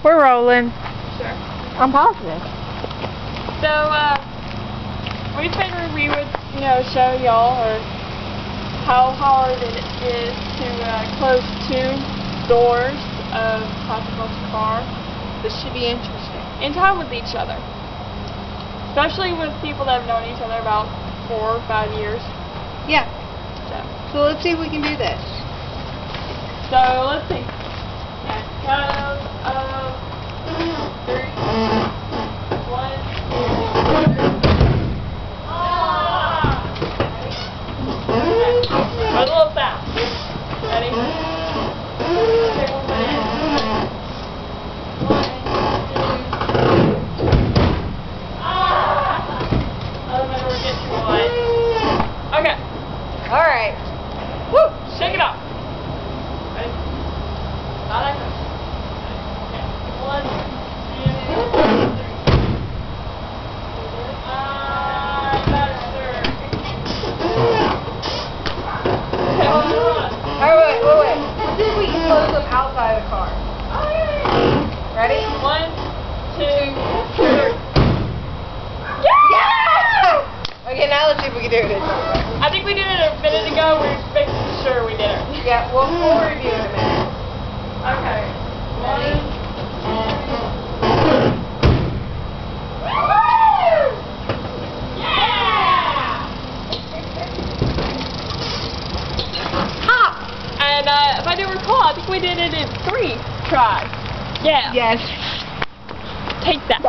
We're rolling. Sure. I'm positive. So, we figured we would, show y'all how hard it is to close two doors of Possible's car. This should be interesting. In time with each other. Especially with people that have known each other about 4 or 5 years. Yeah. So let's see if we can do this. So, let's see. At count of 3. 1, 2, 3. A little fast. Ready? Okay, we'll put in. 1, 2. I remember we're getting too wide. Okay. Alright. Woo! Shake it off. Ready? Not like that. Okay. 1, 2, 3. Faster. Okay, hold on. Alright, wait. Let's see if we can close them outside the car. Ready? 1, 2, 3. Yeah! Okay, now let's see if we can do it. I think we did it a minute ago. We're making sure we did it. Yeah, we'll review it in a minute. Okay. Ready? 1. Yeah! Hop! And if I do recall, I think we did it in 3 tries. Yeah. Yes. Take that.